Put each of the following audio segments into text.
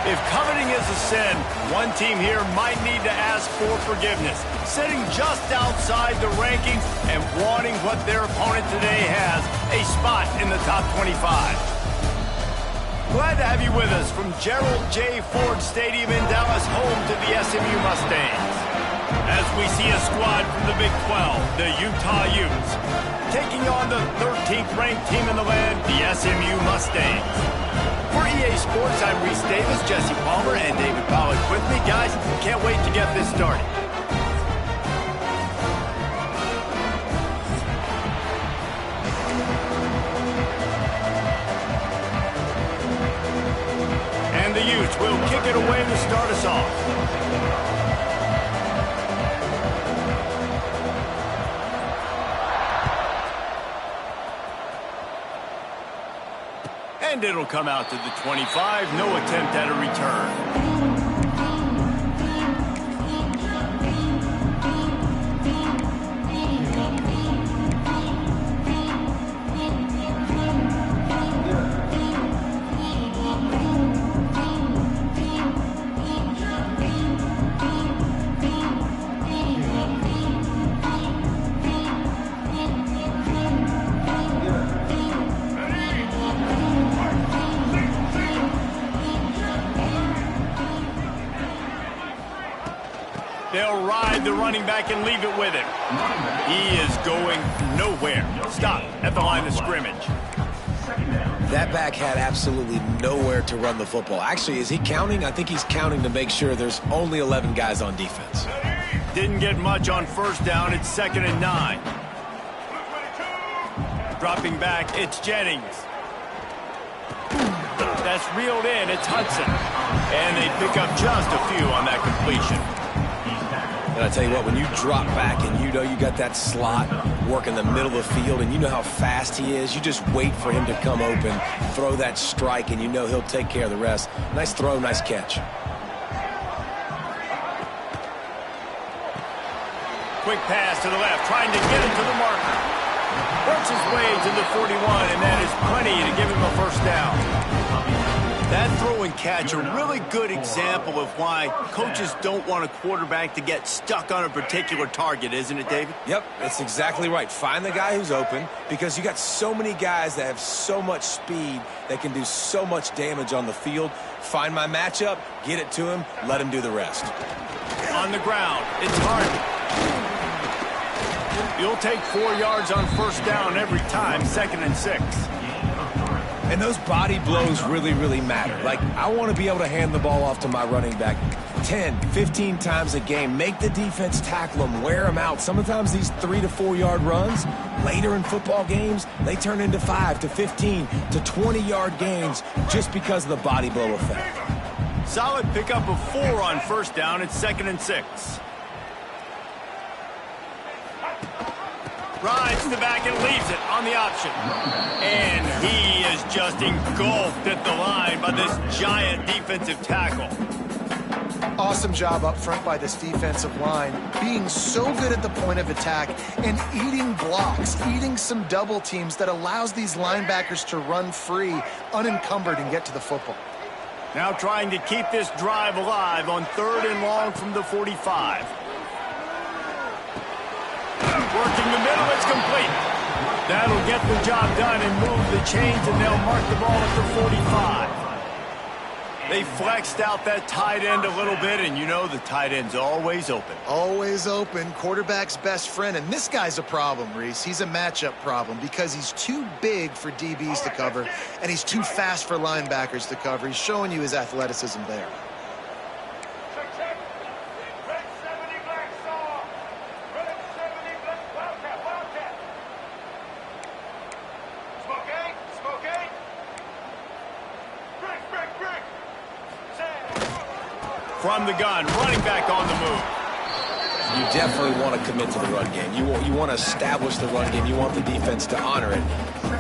If coveting is a sin, one team here might need to ask for forgiveness, sitting just outside the rankings and wanting what their opponent today has, a spot in the top 25. Glad to have you with us from Gerald J. Ford Stadium in Dallas, home to the SMU Mustangs. As we see a squad from the Big 12, the Utah Utes, taking on the 13th ranked team in the land, the SMU Mustangs. For EA Sports, I'm Reese Davis, Jesse Palmer, and David Pollack with me. Guys, can't wait to get this started. And the Utes will kick it away to start us off. And it'll come out to the 25. No attempt at a return. They'll ride the running back and leave it with him. He is going nowhere. Stop at the line of scrimmage. That back had absolutely nowhere to run the football. Actually, is he counting? I think he's counting to make sure there's only 11 guys on defense. Didn't get much on first down. It's 2nd and 9. Dropping back, it's Jennings. That's reeled in. It's Hudson. And they pick up just a few on that completion. And I tell you what, when you drop back and you know you got that slot work in the middle of the field and you know how fast he is, you just wait for him to come open, throw that strike, and you know he'll take care of the rest. Nice throw, nice catch. Quick pass to the left, trying to get it to the marker. Works his way to the 41, and that is plenty to give him a first down. That throw and catch, a really good example of why coaches don't want a quarterback to get stuck on a particular target, isn't it, David? Yep, that's exactly right. Find the guy who's open, because you got so many guys that have so much speed that can do so much damage on the field. Find my matchup, get it to him, let him do the rest. On the ground, it's Harden. You'll take 4 yards on first down every time, 2nd and 6. And those body blows really, really matter. Like, I want to be able to hand the ball off to my running back 10, 15 times a game. Make the defense tackle him, wear him out. Sometimes these 3 to 4 yard runs, later in football games, they turn into 5 to 15 to 20 yard gains just because of the body blow effect. Solid pickup of 4 on first down. It's 2nd and 6. Rides to the back and leaves it on the option. And he is just engulfed at the line by this giant defensive tackle. Awesome job up front by this defensive line, being so good at the point of attack and eating blocks, eating some double teams that allows these linebackers to run free, unencumbered, and get to the football. Now trying to keep this drive alive on 3rd and long from the 45. Working the middle, it's complete. That'll get the job done and move the chains, and they'll mark the ball at the 45. They flexed out that tight end a little bit, and you know the tight end's always open. Always open, quarterback's best friend, and this guy's a problem, Reese. He's a matchup problem because he's too big for DBs to cover, and he's too fast for linebackers to cover. He's showing you his athleticism there. From the gun, running back on the move. You definitely want to commit to the run game. You want to establish the run game. You want the defense to honor it.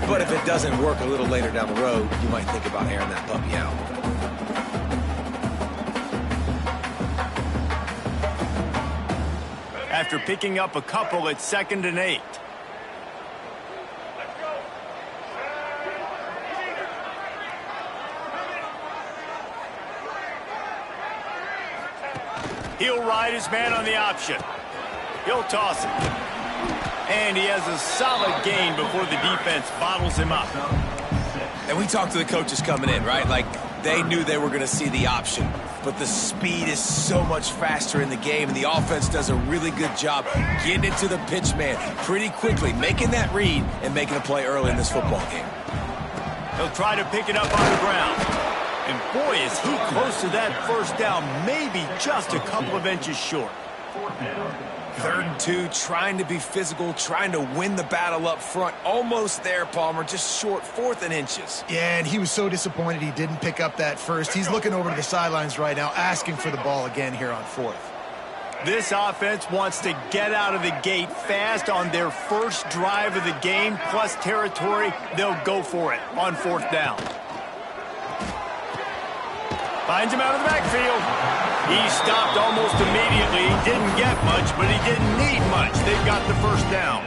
But if it doesn't work a little later down the road, you might think about airing that puppy out. After picking up a couple, it's 2nd and 8. He'll ride his man on the option. He'll toss it. And he has a solid gain before the defense bottles him up. And we talked to the coaches coming in, right? Like, they knew they were going to see the option. But the speed is so much faster in the game, and the offense does a really good job getting it to the pitch man pretty quickly, making that read and making a play early in this football game. He'll try to pick it up on the ground. And boy, is he close to that first down, maybe just a couple of inches short. 3rd and 2, trying to be physical, trying to win the battle up front. Almost there, Palmer, just short, 4th and inches. Yeah, and he was so disappointed he didn't pick up that first. He's looking over to the sidelines right now, asking for the ball again here on 4th. This offense wants to get out of the gate fast on their first drive of the game, plus territory. They'll go for it on 4th down. Finds him out of the backfield. He stopped almost immediately. He didn't get much, but he didn't need much. They've got the first down.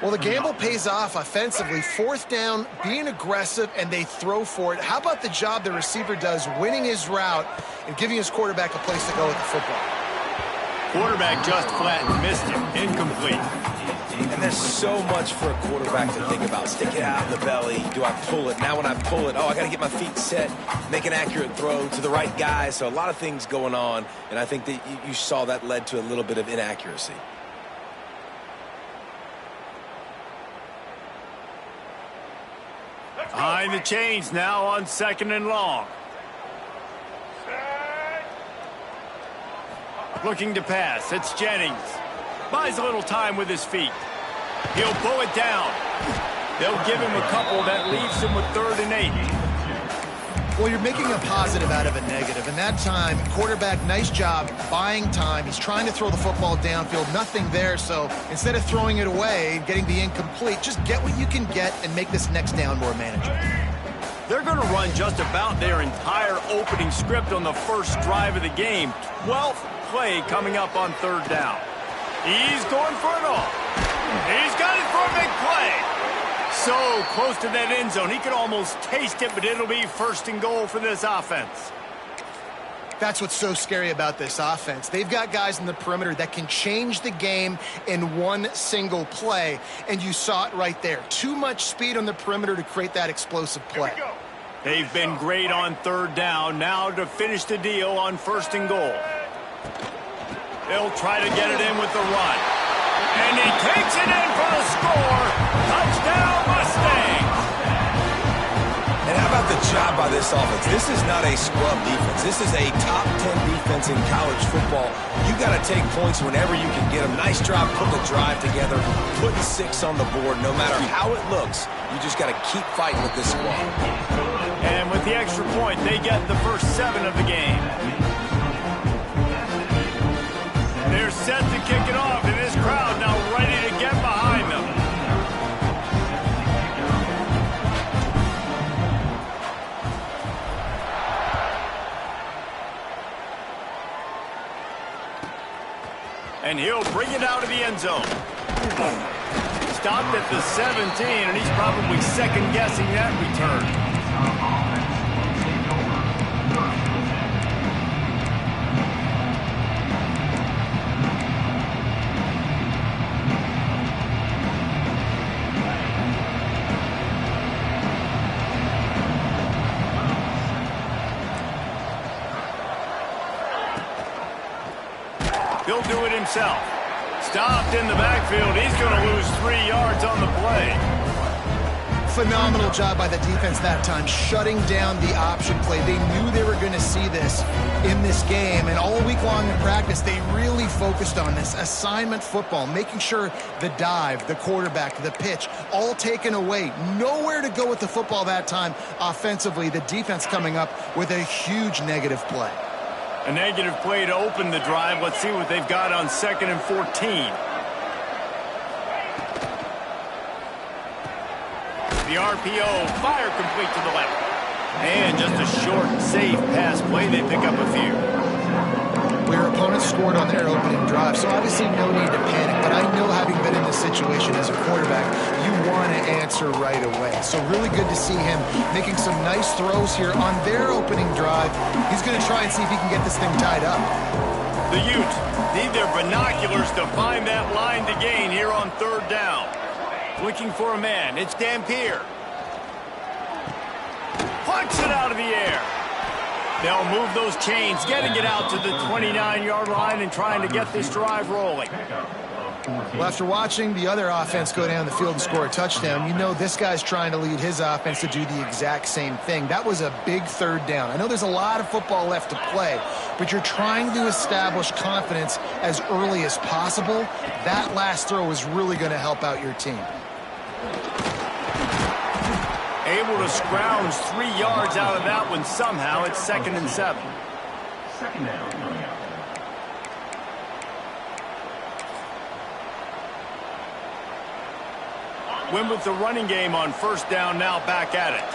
Well, the gamble pays off offensively. 4th down, being aggressive, and they throw for it. How about the job the receiver does winning his route and giving his quarterback a place to go with the football? Quarterback just flat and missed him. Incomplete. And there's so much for a quarterback to think about. Stick it out in the belly. Do I pull it? Now when I pull it, I got to get my feet set, make an accurate throw to the right guy. So a lot of things going on, and I think that you saw that led to a little bit of inaccuracy. Behind the chains now on 2nd and long. Looking to pass. It's Jennings. Buys a little time with his feet. He'll pull it down. They'll give him a couple that leaves him with 3rd and 8. Well, you're making a positive out of a negative. And that time, quarterback, nice job buying time. He's trying to throw the football downfield. Nothing there. So instead of throwing it away and getting the incomplete, just get what you can get and make this next down more manageable. They're going to run just about their entire opening script on the first drive of the game. 12th play coming up on 3rd down. He's going for it all. He's got it for a big play. So close to that end zone. He could almost taste it, but it'll be 1st and goal for this offense. That's what's so scary about this offense. They've got guys in the perimeter that can change the game in one single play, and you saw it right there. Too much speed on the perimeter to create that explosive play. They've been great on 3rd down. Now to finish the deal on 1st and goal. They'll try to get it in with the run. And he takes it in for the score. Touchdown, Mustangs! And how about the job by this offense? This is not a scrub defense. This is a top 10 defense in college football. You got to take points whenever you can get them. Nice job putting the drive together, putting 6 on the board. No matter how it looks, you just got to keep fighting with this squad. And with the extra point, they get the first 7 of the game. They're set to kick it off, and this crowd now ready to get behind them. And he'll bring it out of the end zone. Stopped at the 17, and he's probably second-guessing that return. He'll do it himself. Stopped in the backfield. He's going to lose 3 yards on the play. Phenomenal job by the defense that time, shutting down the option play. They knew they were going to see this in this game, and all week long in practice, they really focused on this assignment football, making sure the dive, the quarterback, the pitch, all taken away. Nowhere to go with the football that time offensively. The defense coming up with a huge negative play. A negative play to open the drive. Let's see what they've got on 2nd and 14. The RPO, fire complete to the left. And just a short, safe pass play. They pick up a few. Well, Your opponent scored on their opening drive, so obviously no need to panic. But I know, having been in this situation as a quarterback, you want to answer right away. So really good to see him making some nice throws here on their opening drive. He's going to try and see if he can get this thing tied up. The Utes need their binoculars to find that line to gain here on third down. Looking for a man. It's Dampier. Punch it out of the air. They'll move those chains, getting it out to the 29-yard line and trying to get this drive rolling. Well, after watching the other offense go down the field and score a touchdown, you know this guy's trying to lead his offense to do the exact same thing. That was a big third down. I know there's a lot of football left to play, but you're trying to establish confidence as early as possible. That last throw is really going to help out your team. Able to scrounge 3 yards out of that one somehow. It's 2nd and 7. Second down. Win with the running game on first down, now back at it.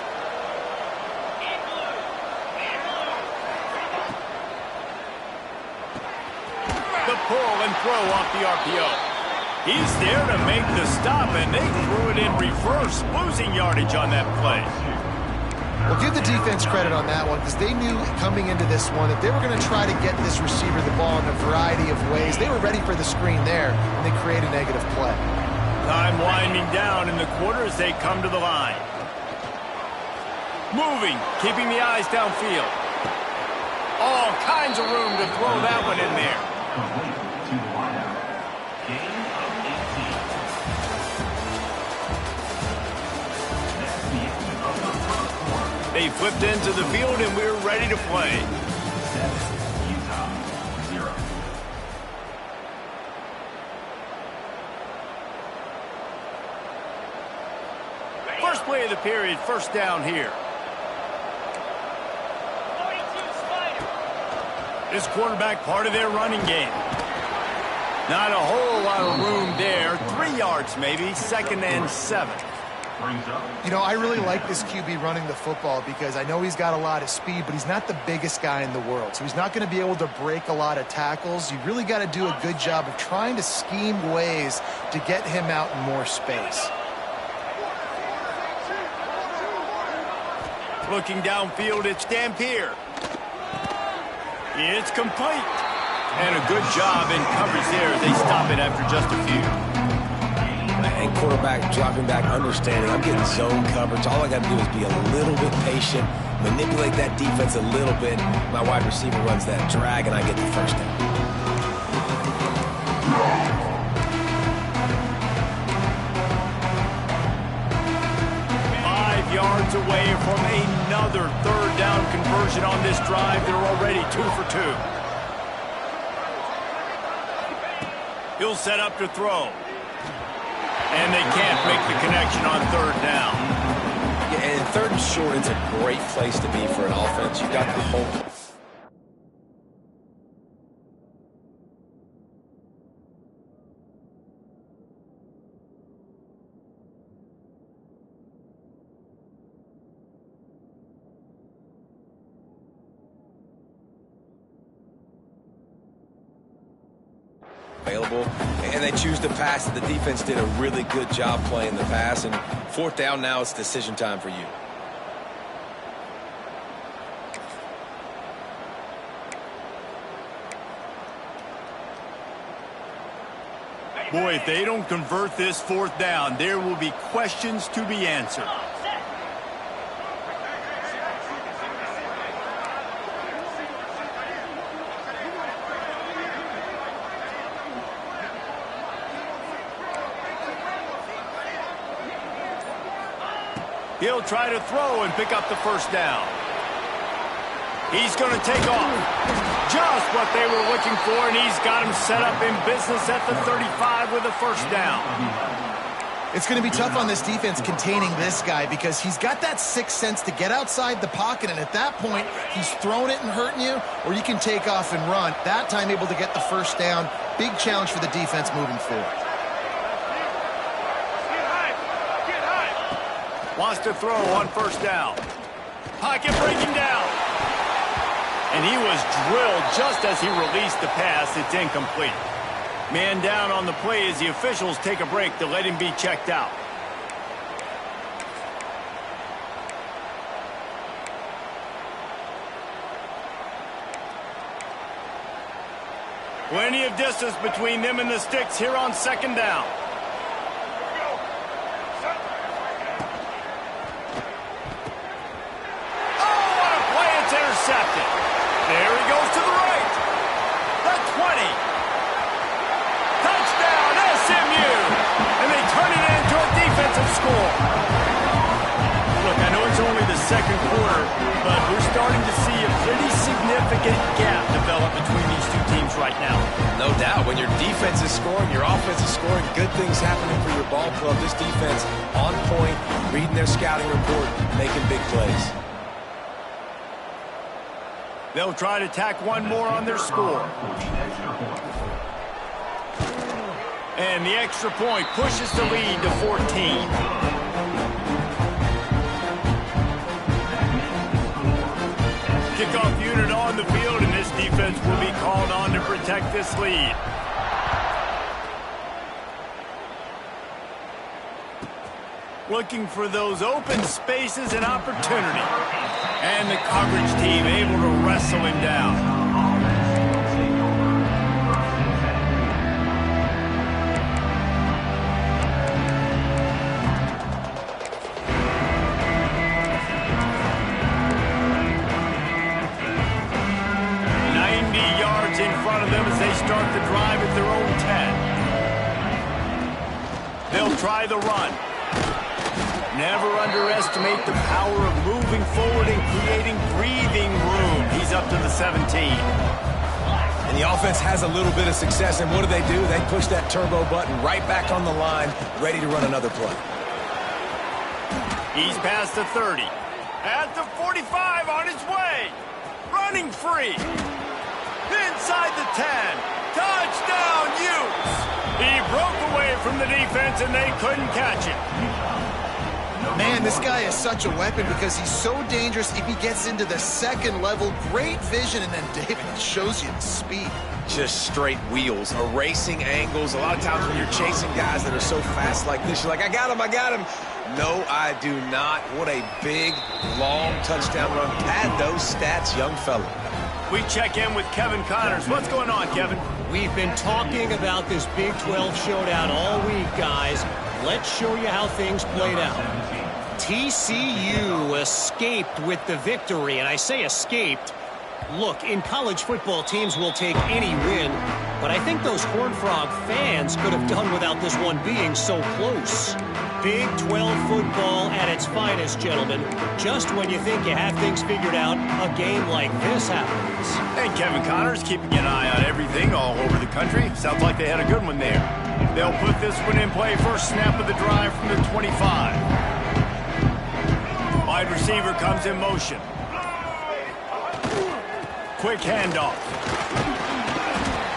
The pull and throw off the RPO. He's there to make the stop, and they threw it in reverse, losing yardage on that play. Well, give the defense credit on that one, because they knew coming into this one that they were going to try to get this receiver the ball in a variety of ways. They were ready for the screen there, and they create a negative play. Time winding down in the quarter as they come to the line. Moving, keeping the eyes downfield. All kinds of room to throw that one in there. They flipped into the field, and we're ready to play. Utah 0. First play of the period, first down here. This quarterback part of their running game. Not a whole lot of room there. 3 yards maybe, 2nd and 7. You know, I really like this QB running the football because I know he's got a lot of speed, but he's not the biggest guy in the world. So he's not going to be able to break a lot of tackles. You really got to do a good job of trying to scheme ways to get him out in more space. Looking downfield, it's Dampier. It's complete. And a good job in coverage there. They stop it after just a few. And quarterback dropping back, understanding I'm getting zone coverage. All I got to do is be a little bit patient, manipulate that defense a little bit. My wide receiver runs that drag, and I get the first down. 5 yards away from another third down conversion on this drive. They're already 2 for 2. He'll set up to throw. And they can't make the connection on third down. Yeah, and third and short, it's a great place to be for an offense. You got the whole... available, and they choose to pass. The defense did a really good job playing the pass, and fourth down now, it's decision time for you. Boy, if they don't convert this fourth down, there will be questions to be answered. He'll try to throw and pick up the first down. He's going to take off. Just what they were looking for, and he's got him set up in business at the 35 with a first down. It's going to be tough on this defense containing this guy because he's got that sixth sense to get outside the pocket, and at that point, he's throwing it and hurting you, or you can take off and run. That time able to get the first down. Big challenge for the defense moving forward. Wants to throw on first down. Pocket breaking down. And he was drilled just as he released the pass. It's incomplete. Man down on the play as the officials take a break to let him be checked out. Plenty of distance between them and the sticks here on second down. Oh, what a play. It's intercepted. There he goes to the right. The 20. Touchdown, SMU. And they turn it into a defensive score. Look, I know it's only the second quarter, but we're starting to see a pretty significant gap develop between these two teams right now. No doubt. When your defense is scoring, your offense is scoring, good things happening for your ball club. This defense on point, reading their scouting report, making big plays. They'll try to tack one more on their score. And the extra point pushes the lead to 14. Kickoff unit on the field, and this defense will be called on to protect this lead. Looking for those open spaces and opportunity. And the coverage team able to wrestle him down. In front of them as they start the drive at their own 10. They'll try the run. Never underestimate the power of moving forward and creating breathing room. He's up to the 17. And the offense has a little bit of success, and what do? They push that turbo button right back on the line, ready to run another play. He's past the 30. At the 45 on his way. Running free. Inside the 10. Touchdown, Utes. He broke away from the defense, and they couldn't catch him. Man, this guy is such a weapon because he's so dangerous if he gets into the second level. Great vision, and then David shows you the speed. Just straight wheels, erasing angles. A lot of times when you're chasing guys that are so fast like this, you're like, I got him. No, I do not. What a big, long touchdown run. Pad those stats, young fella. We check in with Kevin Connors. What's going on, Kevin? We've been talking about this Big 12 showdown all week, guys. Let's show you how things played out. TCU escaped with the victory, and I say escaped. Look, in college football, teams will take any win, but I think those Horned Frog fans could have done without this one being so close. Big 12 football at its finest, gentlemen. Just when you think you have things figured out, a game like this happens. And Kevin Connors keeping an eye on everything all over the country. Sounds like they had a good one there. They'll put this one in play. First snap of the drive from the 25. Wide receiver comes in motion. Quick handoff.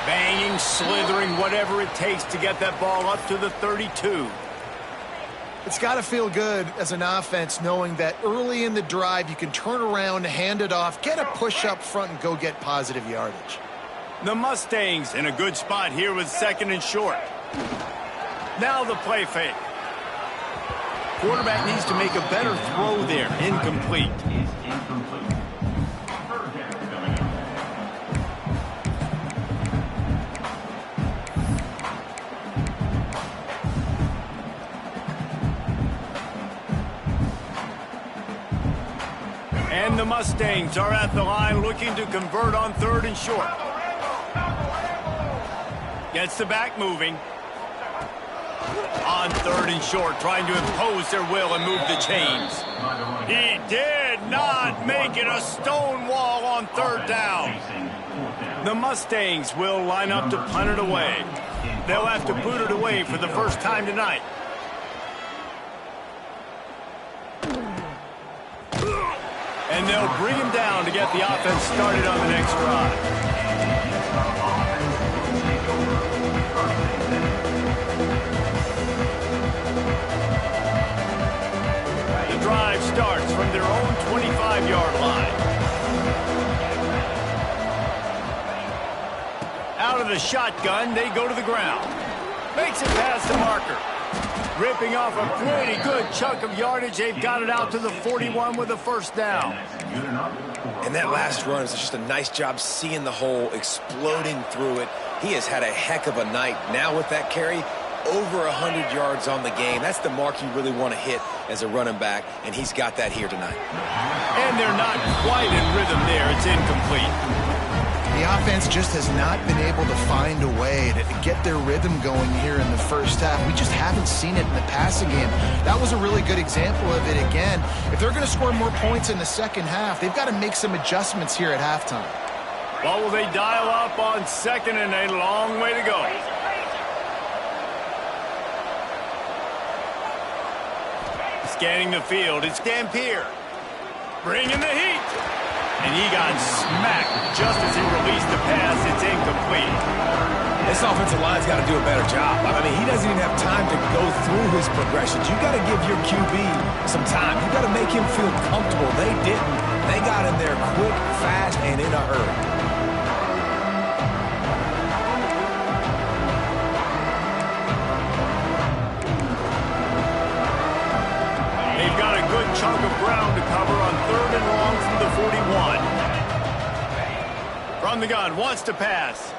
Banging, slithering, whatever it takes to get that ball up to the 32. It's got to feel good as an offense knowing that early in the drive you can turn around, hand it off, get a push up front, and go get positive yardage. The Mustangs in a good spot here with second and short. Now the play fake. Quarterback needs to make a better throw there. Incomplete. And the Mustangs are at the line looking to convert on third and short. Gets the back moving. On third and short, trying to impose their will and move the chains. He did not make it a stone wall on third down. The Mustangs will line up to punt it away. They'll have to boot it away for the first time tonight. And they'll bring him down to get the offense started on the next drive. The drive starts from their own 25-yard line. Out of the shotgun, they go to the ground. Makes it past the marker. Ripping off a pretty good chunk of yardage. They've got it out to the 41 with a first down. And that last run is just a nice job seeing the hole, exploding through it. He has had a heck of a night. Now with that carry, over 100 yards on the game. That's the mark you really want to hit as a running back, and he's got that here tonight. And they're not quite in rhythm there. It's incomplete. The offense just has not been able to find a way to get their rhythm going here in the first half. We just haven't seen it in the passing game. That was a really good example of it again. If they're going to score more points in the second half, they've got to make some adjustments here at halftime. Well, will they dial up on second and a long way to go? Scanning the field, it's Dampier. Bringing the heat. And he got smacked just as he released the pass. It's incomplete. This offensive line's got to do a better job. I mean, he doesn't even have time to go through his progressions. You got to give your QB some time. You got to make him feel comfortable. They didn't. They got in there quick, fast, and in a hurry. They've got a good chunk of ground to cover on 3rd and long from the 41. From the gun, wants to pass.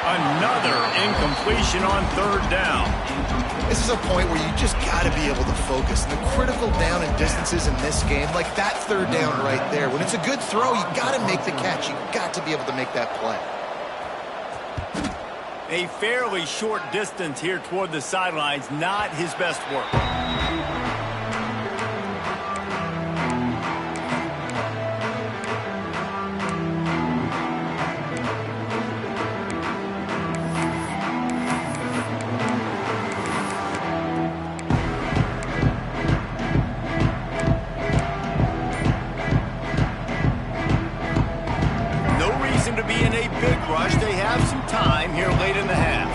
Another incompletion on 3rd down. This is a point where you just got to be able to focus. The critical down and distances in this game, like that 3rd down right there. When it's a good throw, you got to make the catch. You got to be able to make that play. A fairly short distance here toward the sidelines, not his best work. To be in a big rush. They have some time here late in the half.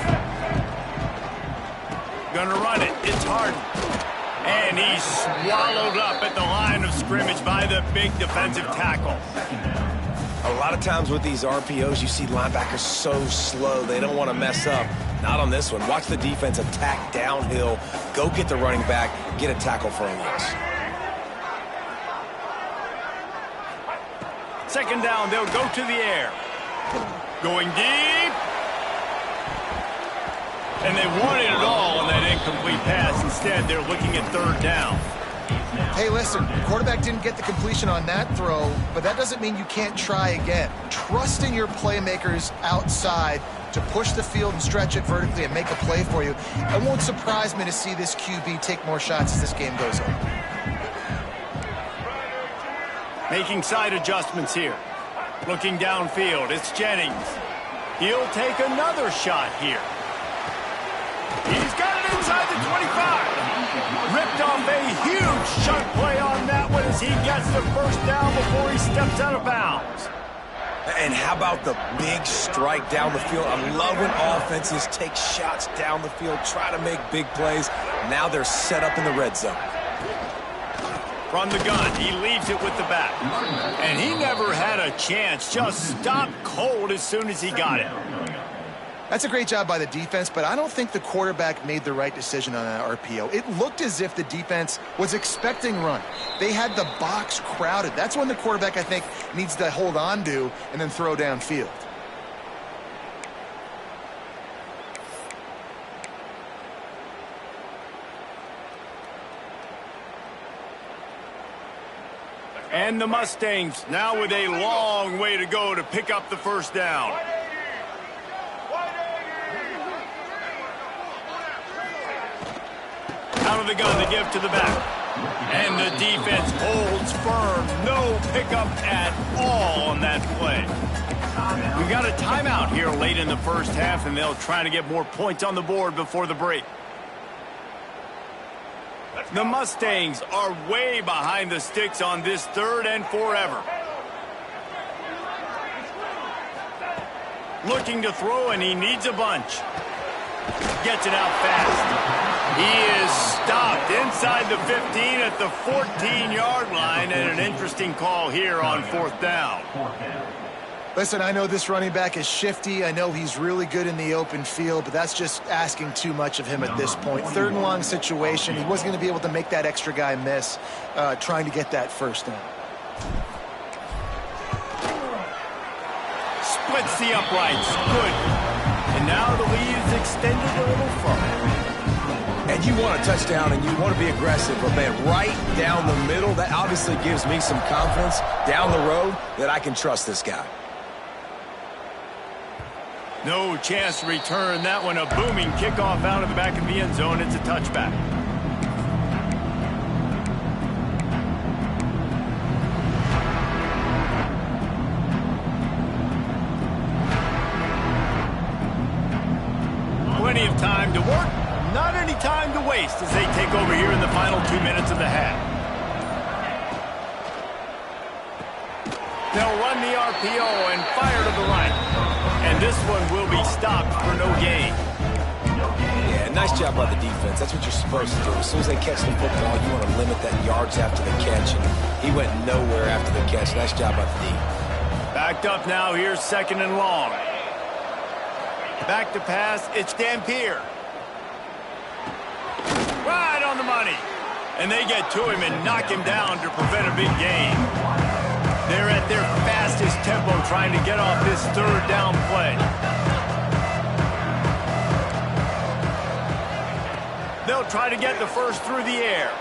Gonna run it. It's Harden. And he's swallowed up at the line of scrimmage by the big defensive tackle. A lot of times with these RPOs, you see linebackers so slow, they don't want to mess up. Not on this one. Watch the defense attack downhill, go get the running back, get a tackle for a loss. Second down, they'll go to the air. Going deep. And they wanted it all on that incomplete pass. Instead, they're looking at 3rd down. Hey, listen, the quarterback didn't get the completion on that throw, but that doesn't mean you can't try again. Trust in your playmakers outside to push the field and stretch it vertically and make a play for you. It won't surprise me to see this QB take more shots as this game goes on. Making side adjustments here. Looking downfield, it's Jennings. He'll take another shot here. He's got it inside the 25. Ripped off a huge chunk play on that one as he gets the first down before he steps out of bounds. And how about the big strike down the field? I love when offenses take shots down the field, try to make big plays. Now they're set up in the red zone. From the gun, he leaves it with the back. And he never had a chance, just stopped cold as soon as he got it. That's a great job by the defense, but I don't think the quarterback made the right decision on that RPO. It looked as if the defense was expecting run. They had the box crowded. That's when the quarterback, I think, needs to hold on to and then throw downfield. And the Mustangs now with a long way to go to pick up the first down. Out of the gun, they give to the back. And the defense holds firm. No pickup at all on that play. We've got a timeout here late in the first half, and they'll try to get more points on the board before the break. The Mustangs are way behind the sticks on this 3rd and forever. Looking to throw, and he needs a bunch. Gets it out fast. He is stopped inside the 15 at the 14-yard line, and an interesting call here on 4th down. Listen, I know this running back is shifty. I know he's really good in the open field, but that's just asking too much of him at this point. Third and long situation. He wasn't going to be able to make that extra guy miss trying to get that first down. Splits the uprights. Good. And now the lead is extended a little further. And you want a touchdown and you want to be aggressive, but man, right down the middle, that obviously gives me some confidence down the road that I can trust this guy. No chance to return that one. A booming kickoff out of the back of the end zone. It's a touchback. Plenty of time to work. Not any time to waste as they take over here in the final 2 minutes of the half. They'll run the RPO and fire to the right. And this one will be stopped for no gain. Yeah, nice job by the defense. That's what you're supposed to do. As soon as they catch the football, you want to limit that yards after the catch. And he went nowhere after the catch. Nice job by the D. Backed up now. Here's second and long. Back to pass. It's Dampier. Right on the money. And they get to him and knock him down to prevent a big gain. They're at their fastest tempo trying to get off this third down play. They'll try to get the first through the air.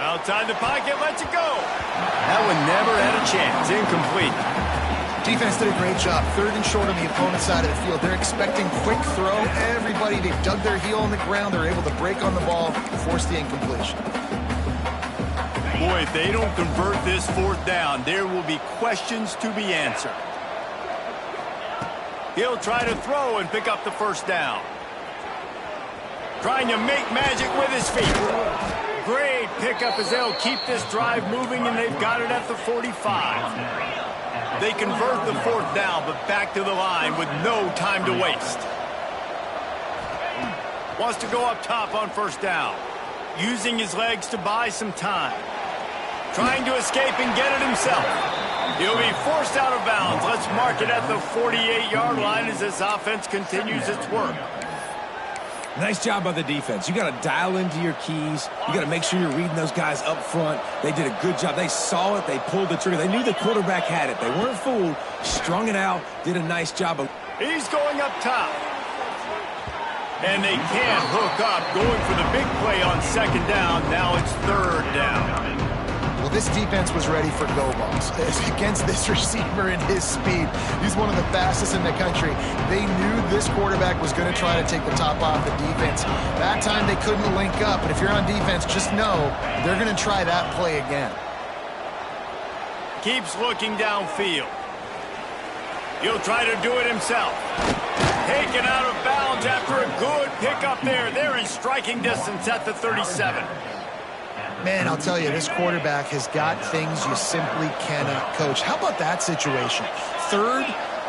Outside the pocket, lets it go. That one never had a chance. Incomplete. Defense did a great job. Third and short on the opponent's side of the field. They're expecting quick throw. Everybody, they've dug their heel on the ground. They're able to break on the ball, force the incompletion. Boy, if they don't convert this fourth down, there will be questions to be answered. He'll try to throw and pick up the first down. Trying to make magic with his feet. Great pickup as they'll keep this drive moving, and they've got it at the 45. They convert the fourth down, but back to the line with no time to waste. Wants to go up top on first down. Using his legs to buy some time. Trying to escape and get it himself. He'll be forced out of bounds. Let's mark it at the 48-yard line as this offense continues its work. Nice job by the defense. You got to dial into your keys. You got to make sure you're reading those guys up front. They did a good job. They saw it. They pulled the trigger. They knew the quarterback had it. They weren't fooled. Strung it out. Did a nice job of... He's going up top. And they can't hook up. Going for the big play on second down. Now it's third down. Well, this defense was ready for go balls. Against this receiver and his speed, he's one of the fastest in the country. They knew this quarterback was going to try to take the top off the defense. That time they couldn't link up, but if you're on defense, just know they're going to try that play again. Keeps looking downfield. He'll try to do it himself. Taken out of bounds after a good pickup there. They're in striking distance at the 37. Man, I'll tell you, this quarterback has got things you simply cannot coach. How about that situation? Third,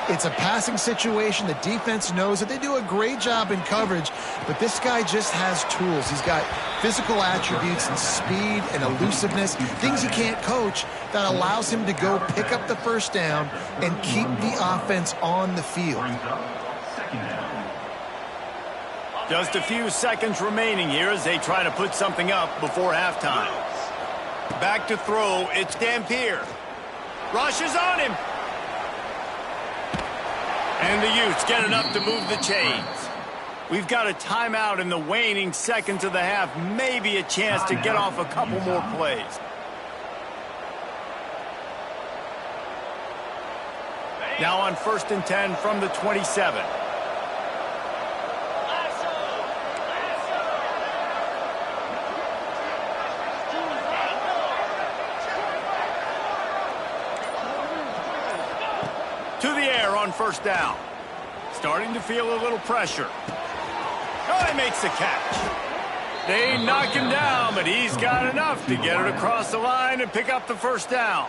it's a passing situation. The defense knows that they do a great job in coverage, but this guy just has tools. He's got physical attributes and speed and elusiveness, things he can't coach, that allows him to go pick up the first down and keep the offense on the field. Just a few seconds remaining here as they try to put something up before halftime. Back to throw, it's Dampier. Rushes on him. And the Utes get enough to move the chains. We've got a timeout in the waning seconds of the half. Maybe a chance to get off a couple more plays. Now on 1st and 10 from the 27. To the air on first down. Starting to feel a little pressure. Oh, he makes the catch. They knock him down, but he's got enough to get it across the line and pick up the first down.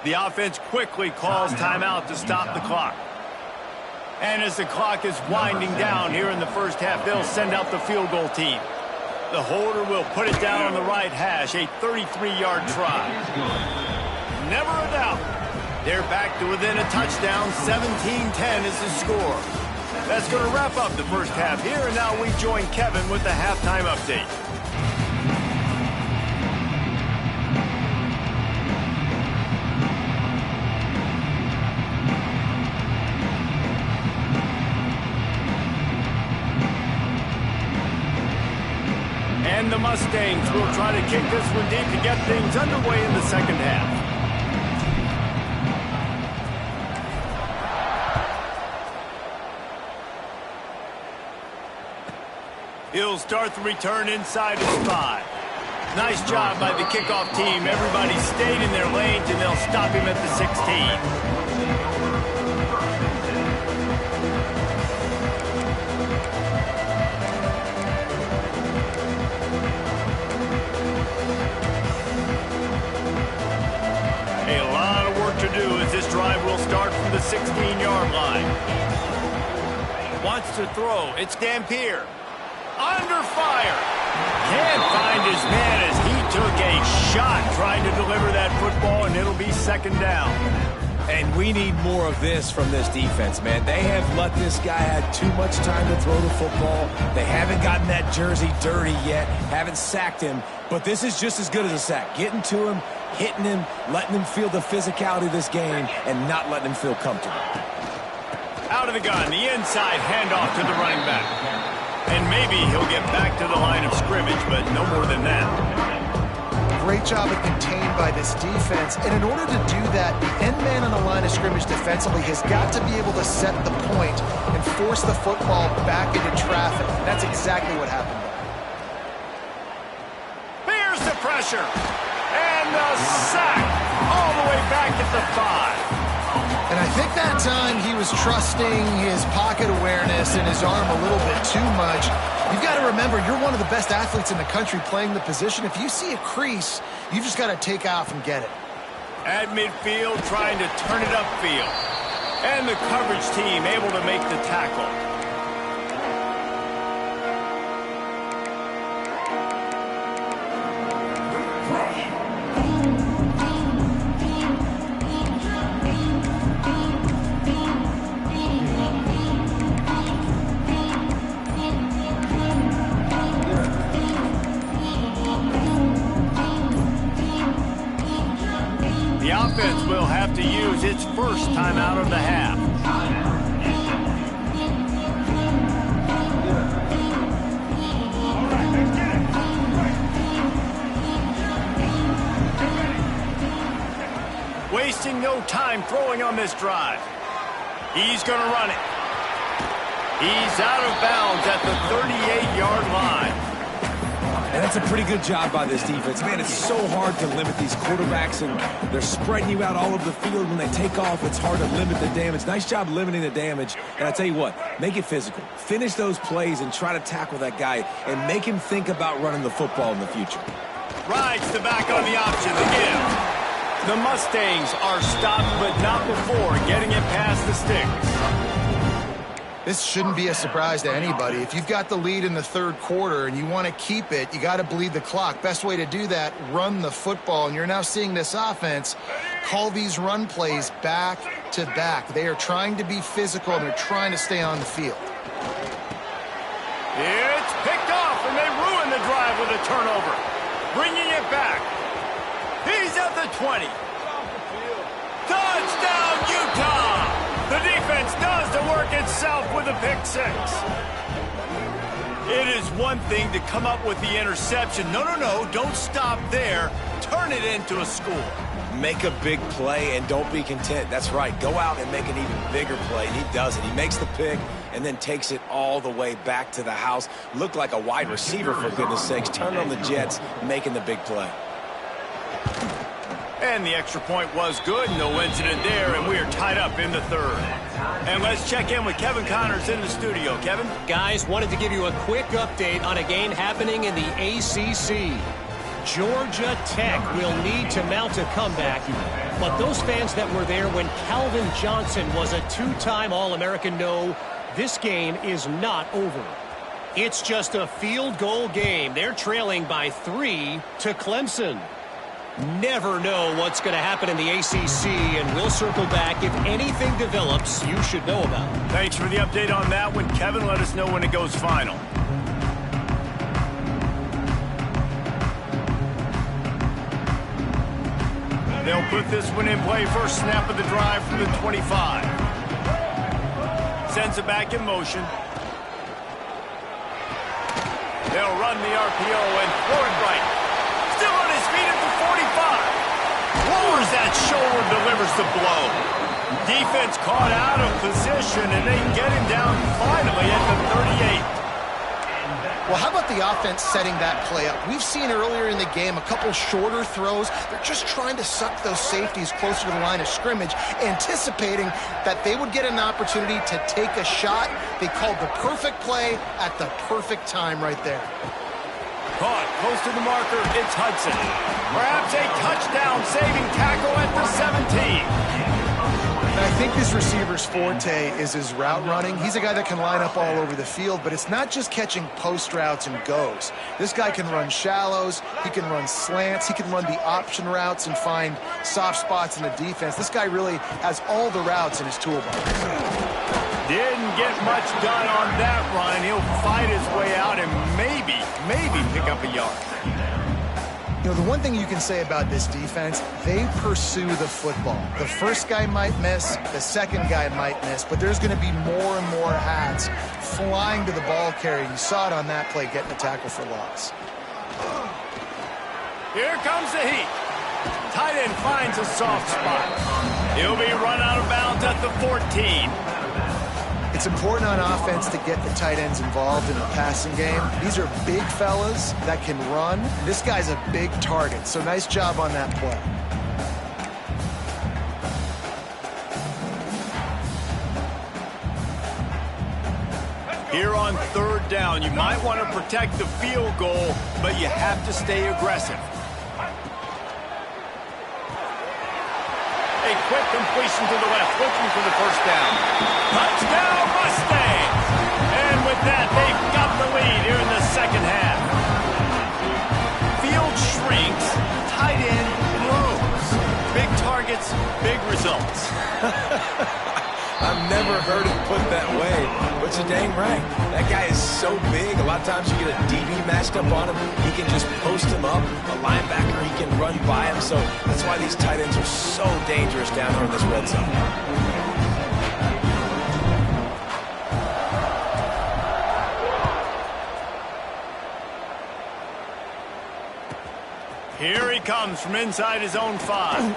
The offense quickly calls timeout to stop the clock. And as the clock is winding down here in the first half, they'll send out the field goal team. The holder will put it down on the right hash, a 33-yard try. Never a doubt. They're back to within a touchdown. 17-10 is the score. That's going to wrap up the first half here, and now we join Kevin with the halftime update. And the Mustangs will try to kick this one deep to get things underway in the second half. He'll start the return inside his 5. Nice job by the kickoff team. Everybody stayed in their lanes, and they'll stop him at the 16. To do as this drive will start from the 16-yard line. Wants to throw. It's Dampier. Under fire. Can't find his man as he took a shot trying to deliver that football, and it'll be second down. And we need more of this from this defense, man. They have let this guy have too much time to throw the football. They haven't gotten that jersey dirty yet, haven't sacked him. But this is just as good as a sack. Getting to him, hitting him, letting him feel the physicality of this game, and not letting him feel comfortable. Out of the gun, the inside handoff to the running back. And maybe he'll get back to the line of scrimmage, but no more than that. Great job of contained by this defense. And in order to do that, the end man on the line of scrimmage defensively has got to be able to set the point and force the football back into traffic. And that's exactly what happened there. Here's the pressure. And the sack all the way back at the 5. And I think that time he was trusting his pocket awareness and his arm a little bit too much. You've got to remember, you're one of the best athletes in the country playing the position. If you see a crease, you've just got to take off and get it. At midfield, trying to turn it upfield. And the coverage team able to make the tackle. The offense will have to use its first timeout of the half. Wasting no time throwing on this drive. He's going to run it. He's out of bounds at the 38-yard line. And that's a pretty good job by this defense. Man, it's so hard to limit these quarterbacks, and they're spreading you out all over the field. When they take off, it's hard to limit the damage. Nice job limiting the damage. And I tell you what, make it physical. Finish those plays and try to tackle that guy and make him think about running the football in the future. Rides the back on the option, the give. The Mustangs are stopped, but not before getting it past the sticks. This shouldn't be a surprise to anybody. If you've got the lead in the third quarter and you want to keep it, you got to bleed the clock. Best way to do that, run the football. And you're now seeing this offense call these run plays back to back. They are trying to be physical, and they're trying to stay on the field. It's picked off, and they ruin the drive with a turnover. Bringing it back. He's at the 20. Touchdown, Utah! The defense does the work itself with a pick 6. It is one thing to come up with the interception. No, don't stop there. Turn it into a score. Make a big play and don't be content. That's right. Go out and make an even bigger play. And he does it. He makes the pick and then takes it all the way back to the house. Looked like a wide receiver, for goodness sakes. Turned on the Jets, making the big play. And the extra point was good. No incident there, and we are tied up in the third. And let's check in with Kevin Connors in the studio. Kevin? Guys, wanted to give you a quick update on a game happening in the ACC. Georgia Tech will need to mount a comeback, but those fans that were there when Calvin Johnson was a two-time All-American know this game is not over. It's just a field goal game. They're trailing by 3 to Clemson. Never know what's going to happen in the ACC, and we'll circle back if anything develops you should know about. Thanks for the update on that one, Kevin. Let us know when it goes final. They'll put this one in play. First snap of the drive from the 25. Sends it back in motion. They'll run the RPO and throw it right. Still on his feet at the 45. Lowers that shoulder, delivers the blow. Defense caught out of position, and they get him down finally at the 38. Well, how about the offense setting that play up? We've seen earlier in the game a couple shorter throws. They're just trying to suck those safeties closer to the line of scrimmage, anticipating that they would get an opportunity to take a shot. They called the perfect play at the perfect time right there. Caught close to the marker, it's Hudson. Perhaps a touchdown-saving tackle at the 17. And I think this receiver's forte is his route running. He's a guy that can line up all over the field, but it's not just catching post routes and goes. This guy can run shallows, he can run slants, he can run the option routes and find soft spots in the defense. This guy really has all the routes in his toolbox. Didn't get much done on that run. He'll fight his way out and maybe pick up a yard. You know, the one thing you can say about this defense, they pursue the football. The first guy might miss, the second guy might miss, but there's going to be more and more hats flying to the ball carrier. You saw it on that play, getting a tackle for loss. Here comes the heat. Tight end finds a soft spot. He'll be run out of bounds at the 14. It's important on offense to get the tight ends involved in the passing game. These are big fellas that can run. This guy's a big target, so nice job on that play. Here on third down, you might want to protect the field goal, but you have to stay aggressive. A quick completion to the left, looking for the first down. Touchdown, Mustangs! And with that, they've got the lead here in the second half. Field shrinks, tight end grows. Big targets, big results. I've never heard it put that way, but you're dang right. That guy is so big. A lot of times you get a DB matched up on him. He can just post him up. A linebacker, he can run by him. So that's why these tight ends are so dangerous down here in this red zone. Here he comes from inside his own 5.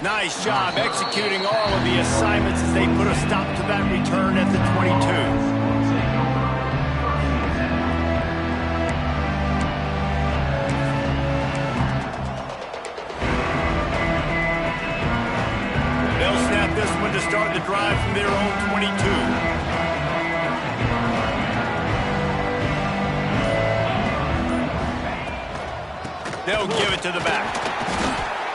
Nice job executing all of the assignments as they put a stop to that return at the 22. They'll snap this one to start the drive from their own 22. They'll give it to the back.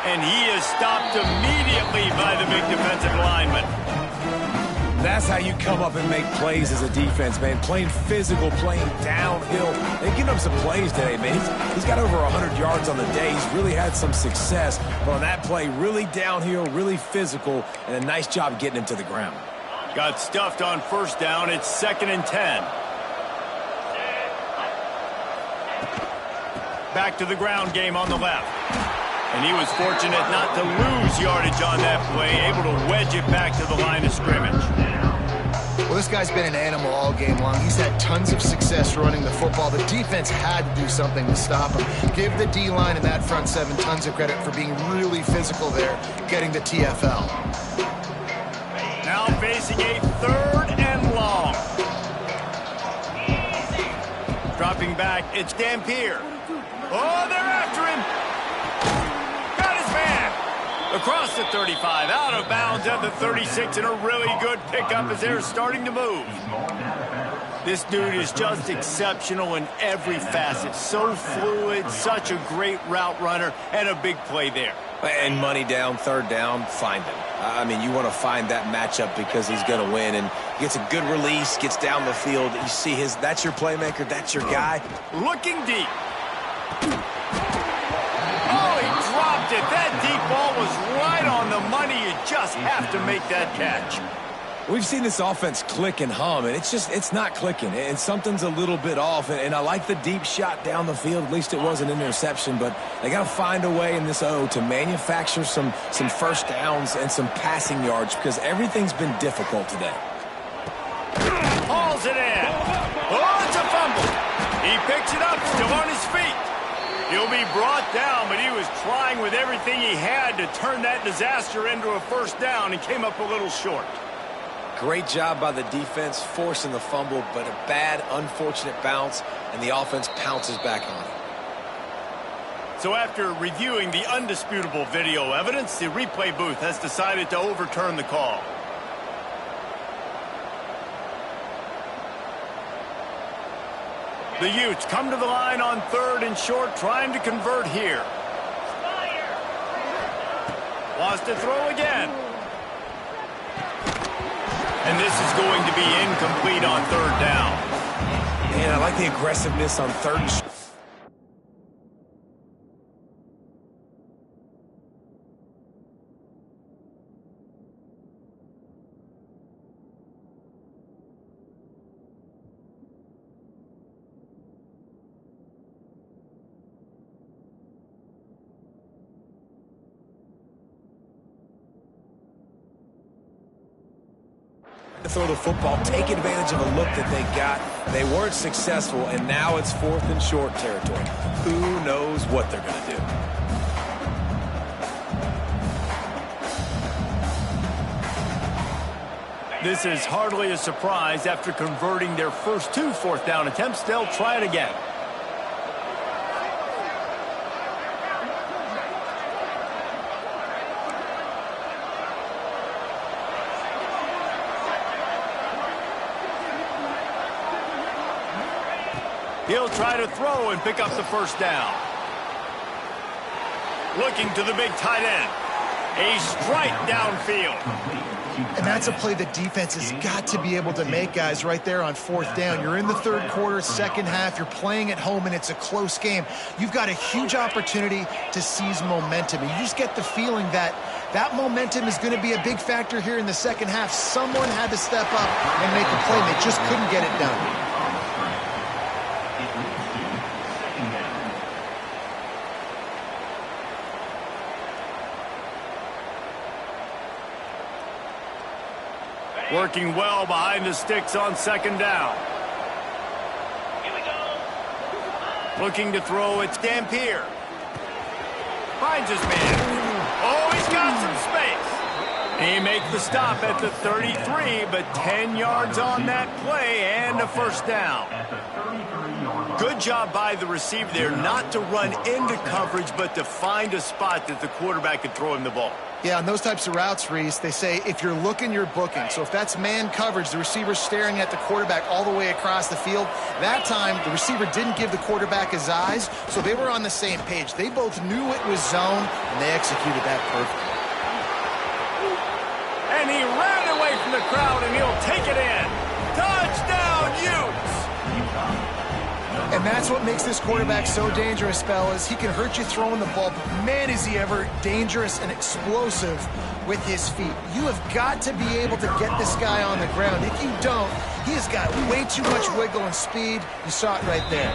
And he is stopped immediately by the big defensive lineman. That's how you come up and make plays as a defense, man. Playing physical, playing downhill. They've given him some plays today, man. He's got over 100 yards on the day. He's really had some success. But on that play, really downhill, really physical, and a nice job getting him to the ground. Got stuffed on first down. It's 2nd and 10. Back to the ground game on the left. And he was fortunate not to lose yardage on that play, able to wedge it back to the line of scrimmage. Well, this guy's been an animal all game long. He's had tons of success running the football. The defense had to do something to stop him. Give the D-line and that front 7 tons of credit for being really physical there, getting the TFL. Now facing a 3rd and long. Dropping back, it's Dampier. Oh, they're after him. Got his man. Across the 35, out of bounds at the 36, and a really good pickup as they're starting to move. This dude is just exceptional in every facet. So fluid, such a great route runner, and a big play there. And money down, 3rd down, find him. I mean, you want to find that matchup because he's going to win, and gets a good release, gets down the field. You see that's your playmaker, that's your guy. Looking deep. ball was right on the money. You just have to make that catch. We've seen this offense click and hum, and it's not clicking, and something's a little bit off. And I like the deep shot down the field. At least it was an interception, but they got to find a way in this O to manufacture some first downs and some passing yards because everything's been difficult today. Hauls it in. Oh, it's a fumble. He picks it up, still on his feet. He'll be brought down, but he was trying with everything he had to turn that disaster into a first down and came up a little short. Great job by the defense forcing the fumble, but a bad, unfortunate bounce, and the offense pounces back on it. So after reviewing the undisputable video evidence, the replay booth has decided to overturn the call. The Utes come to the line on 3rd and short, trying to convert here. Wants to throw again. And this is going to be incomplete on 3rd down. Man, I like the aggressiveness on 3rd and short. To throw the football, take advantage of a look that they got. They weren't successful, and now it's 4th and short territory. Who knows what they're going to do? This is hardly a surprise. After converting their first 2 4th down attempts, they'll try it again. He'll try to throw and pick up the first down. Looking to the big tight end. A strike downfield. And that's a play the defense has got to be able to make, guys, right there on 4th down. You're in the 3rd quarter, 2nd half. You're playing at home, and it's a close game. You've got a huge opportunity to seize momentum. And you just get the feeling that that momentum is going to be a big factor here in the 2nd half. Someone had to step up and make a play, and they just couldn't get it done. Working well behind the sticks on 2nd down. Here we go. Looking to throw, it's Dampier. Finds his man. Oh, he's got some space. He makes the stop at the 33, but 10 yards on that play and a first down. Good job by the receiver there not to run into coverage, but to find a spot that the quarterback could throw him the ball. Yeah, on those types of routes, Reese, they say if you're looking, you're booking. So if that's man coverage, the receiver's staring at the quarterback all the way across the field. That time, the receiver didn't give the quarterback his eyes, so they were on the same page. They both knew it was zone, and they executed that perfectly. And he ran away from the crowd, and he'll take it in. Touchdown, Utes! And that's what makes this quarterback so dangerous, fellas. He can hurt you throwing the ball, but man, is he ever dangerous and explosive with his feet. You have got to be able to get this guy on the ground. If you don't, he has got way too much wiggle and speed. You saw it right there.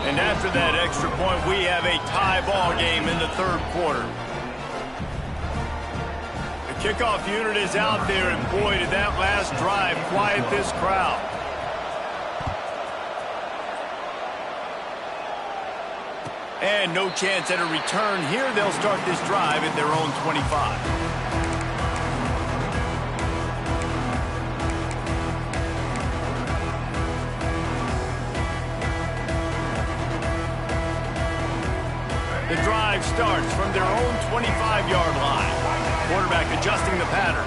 And after that extra point, we have a tie ball game in the 3rd quarter. The kickoff unit is out there, and boy, did that last drive quiet this crowd. And no chance at a return here. They'll start this drive at their own 25. The drive starts from their own 25-yard line. Quarterback adjusting the pattern.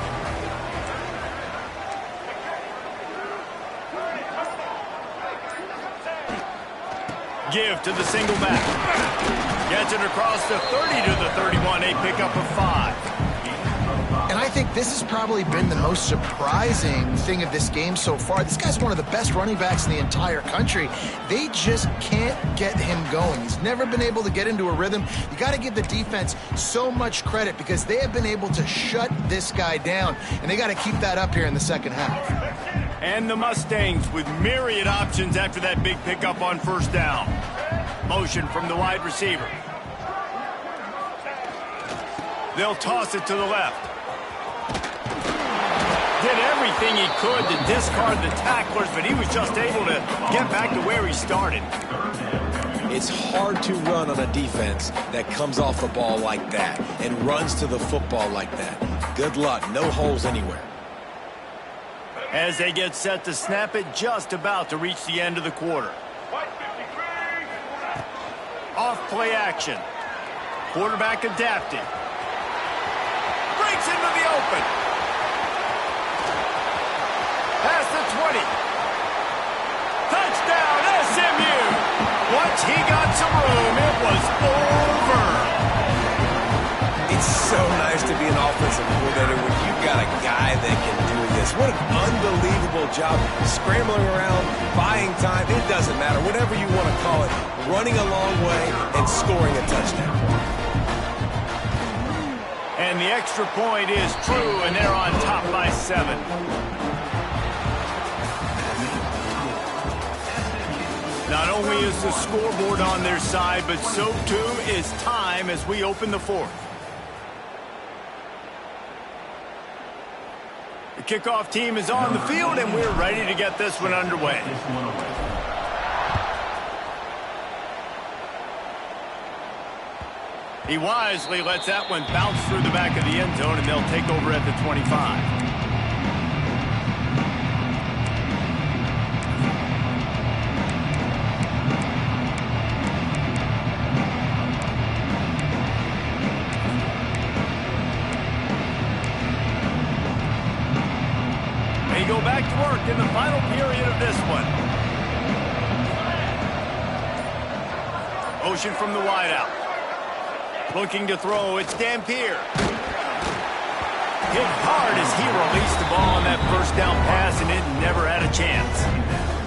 Give to the single back. Gets it across the 30 to the 31, a pickup of 5. And I think this has probably been the most surprising thing of this game so far. This guy's one of the best running backs in the entire country. They just can't get him going. He's never been able to get into a rhythm. You got to give the defense so much credit because they have been able to shut this guy down, and they got to keep that up here in the second half. And the Mustangs with myriad options after that big pickup on first down. Motion from the wide receiver. They'll toss it to the left. Did everything he could to discard the tacklers, but he was just able to get back to where he started. It's hard to run on a defense that comes off the ball like that and runs to the football like that. Good luck. No holes anywhere. As they get set to snap it, just about to reach the end of the quarter. Off play action. Quarterback adapting. Breaks into the open. Past the 20. Touchdown, SMU. Once he got some room, it was over. It's so nice to be an offensive coordinator when you've got a guy that can do this. What an unbelievable job scrambling around, buying time. It doesn't matter. Whatever you want to call it, running a long way and scoring a touchdown. And the extra point is true, and they're on top by 7. Not only is the scoreboard on their side, but so too is time as we open the fourth. The kickoff team is on the field, and we're ready to get this one underway. He wisely lets that one bounce through the back of the end zone, and they'll take over at the 25. They go back to work in the final period of this one. Motion from the wideout. Looking to throw, it's Dampier. Hit hard as he released the ball on that first down pass, and it never had a chance.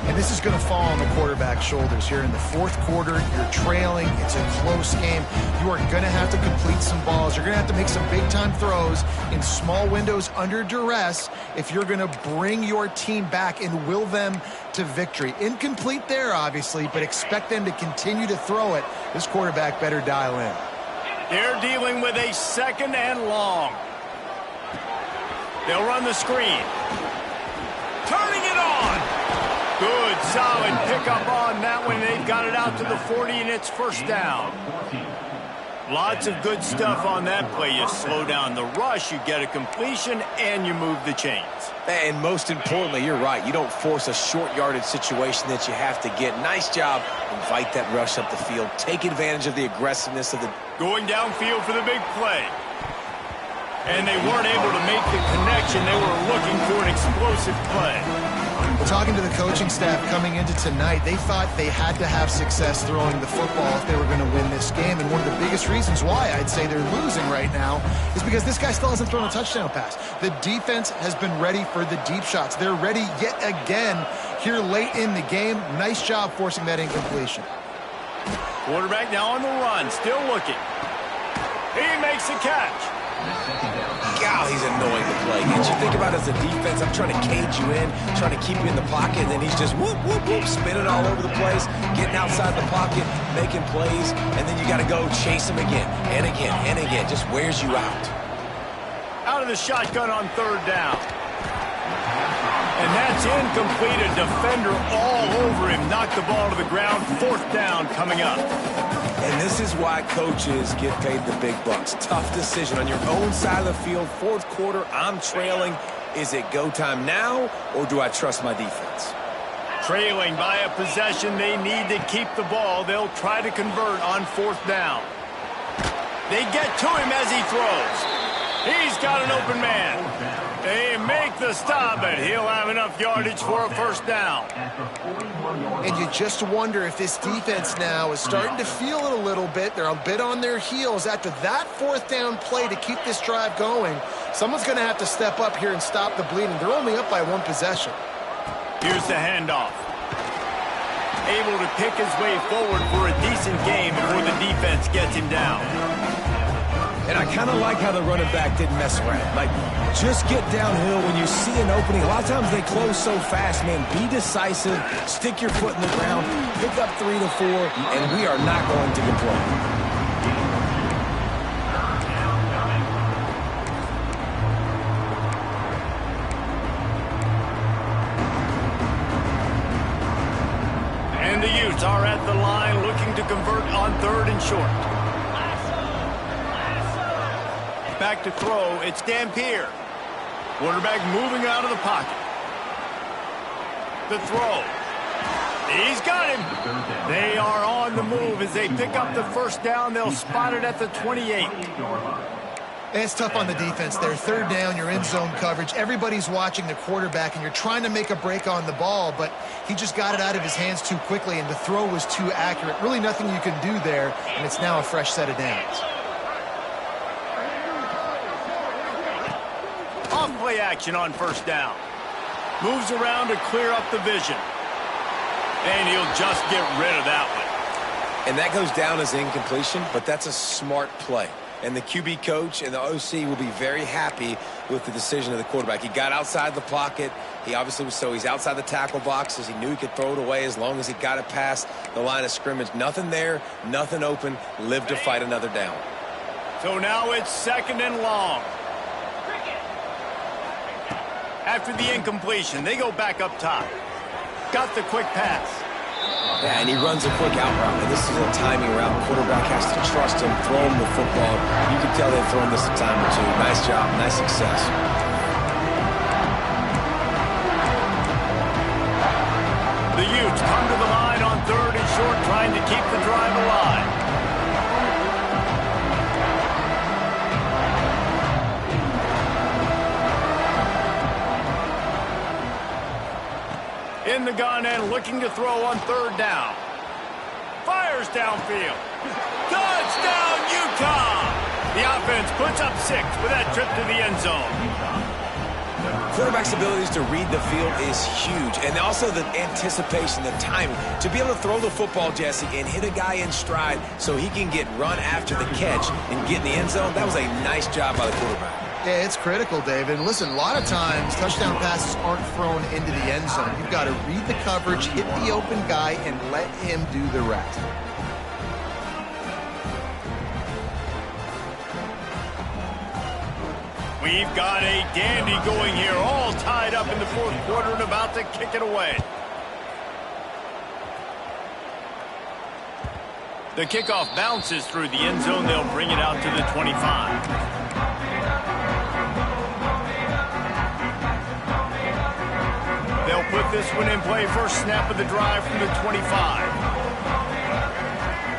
And this is going to fall on the quarterback's shoulders here in the fourth quarter. You're trailing. It's a close game. You are going to have to complete some balls. You're going to have to make some big-time throws in small windows under duress if you're going to bring your team back and will them to victory. Incomplete there, obviously, but expect them to continue to throw it. This quarterback better dial in. They're dealing with a second and long. They'll run the screen. Turning it on. Good, solid pickup on that one. They've got it out to the 40, and it's first down. Lots of good stuff on that play. You slow down the rush, you get a completion, and you move the chains. And most importantly, you're right. You don't force a short yardage situation that you have to get. Nice job. Invite that rush up the field. Take advantage of the aggressiveness of the... Going downfield for the big play. And they weren't able to make the connection. They were looking for an explosive play. Talking to the coaching staff coming into tonight, they thought they had to have success throwing the football if they were going to win this game. And one of the biggest reasons why I'd say they're losing right now is because this guy still hasn't thrown a touchdown pass. The defense has been ready for the deep shots. They're ready yet again here late in the game. Nice job forcing that incompletion. Quarterback now on the run, still looking. He makes the catch. God, he's annoying to play. Can't you think about it as a defense? I'm trying to cage you in, trying to keep you in the pocket, and then he's just whoop, whoop, whoop, spinning all over the place, getting outside the pocket, making plays, and then you got to go chase him again and again and again. Just wears you out. Out of the shotgun on third down. And that's incomplete. A defender all over him. Knocked the ball to the ground. Fourth down coming up. And this is why coaches get paid the big bucks. Tough decision on your own side of the field. Fourth quarter, I'm trailing. Is it go time now, or do I trust my defense? Trailing by a possession, they need to keep the ball. They'll try to convert on fourth down. They get to him as he throws. He's got an open man. They make the stop, but he'll have enough yardage for a first down. And you just wonder if this defense now is starting to feel it a little bit. They're a bit on their heels after that fourth down play to keep this drive going. Someone's going to have to step up here and stop the bleeding. They're only up by one possession. Here's the handoff. Able to pick his way forward for a decent game before the defense gets him down. And I kind of like how the running back didn't mess around. Like, just get downhill when you see an opening. A lot of times they close so fast, man. Be decisive, stick your foot in the ground, pick up 3 to 4, and we are not going to complain. And the Utes are at the line looking to convert on 3rd and short. Back to throw, it's Dampier. Quarterback moving out of the pocket. The throw. He's got him. They are on the move as they pick up the first down. They'll spot it at the 28. It's tough on the defense there. 3rd down, you're in zone coverage. Everybody's watching the quarterback, and you're trying to make a break on the ball, but he just got it out of his hands too quickly, and the throw was too accurate. Really nothing you can do there, and it's now a fresh set of downs. Off-play action on first down. Moves around to clear up the vision. And he'll just get rid of that one. And that goes down as incompletion, but that's a smart play. And the QB coach and the OC will be very happy with the decision of the quarterback. He got outside the pocket. He obviously was he's outside the tackle boxes. He knew he could throw it away as long as he got it past the line of scrimmage. Nothing there, nothing open. Live to fight another down. So now it's 2nd and long. After the incompletion, they go back up top. Got the quick pass. Yeah, and he runs a quick out route. And this is a timing route. Quarterback has to trust him, throw him the football. You can tell they've thrown this a time or two. Nice job, nice success. The Utes come to the line on 3rd and short, trying to keep the drive alive. In the gun and looking to throw on 3rd down. Fires downfield. Touchdown, Utah! The offense puts up 6 with that trip to the end zone. Quarterback's abilities to read the field is huge. And also the anticipation, the timing. To be able to throw the football, Jesse, and hit a guy in stride so he can get run after the catch and get in the end zone, that was a nice job by the quarterback. Yeah, it's critical, David. And listen, a lot of times touchdown passes aren't thrown into the end zone. You've got to read the coverage, hit the open guy, and let him do the rest. We've got a dandy going here, all tied up in the 4th quarter and about to kick it away. The kickoff bounces through the end zone. They'll bring it out to the 25. They'll put this one in play. First snap of the drive from the 25.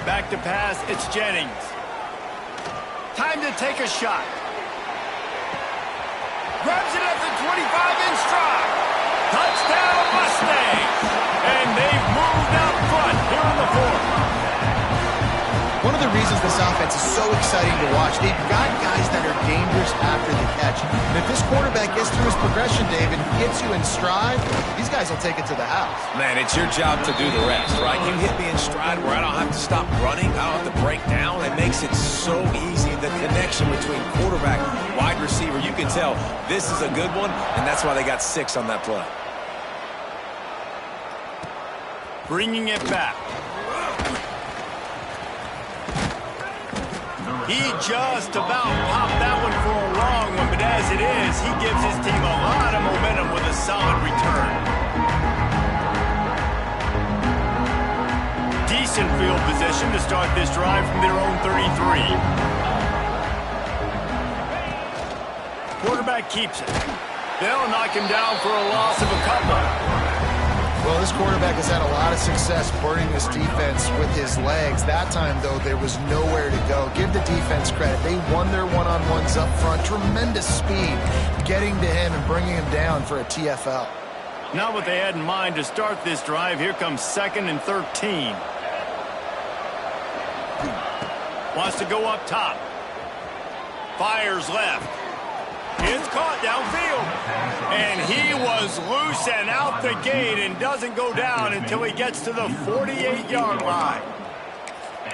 Back to pass, it's Jennings. Time to take a shot. Grabs it at the 25 in stride. Touchdown Mustangs. And they've moved out front here in the 4th. One of the reasons this offense is so exciting to watch, they've got guys that are dangerous after the catch. And if this quarterback gets through his progression, David, gets you in stride, these guys will take it to the house. Man, it's your job to do the rest, right? You hit me in stride where I don't have to stop running. I don't have to break down. It makes it so easy. The connection between quarterback, wide receiver, you can tell this is a good one, and that's why they got 6 on that play. Bringing it back. He just about popped that one for a long one, but as it is, he gives his team a lot of momentum with a solid return. Decent field position to start this drive from their own 33. Quarterback keeps it. They'll knock him down for a loss of a couple. Well, this quarterback has had a lot of success burning this defense with his legs. That time, though, there was nowhere to go. Give the defense credit. They won their one-on-ones up front. Tremendous speed getting to him and bringing him down for a TFL. Not what they had in mind to start this drive. Here comes 2nd and 13. Wants to go up top. Fires left. It's caught downfield. And he was loose and out the gate and doesn't go down until he gets to the 48-yard line.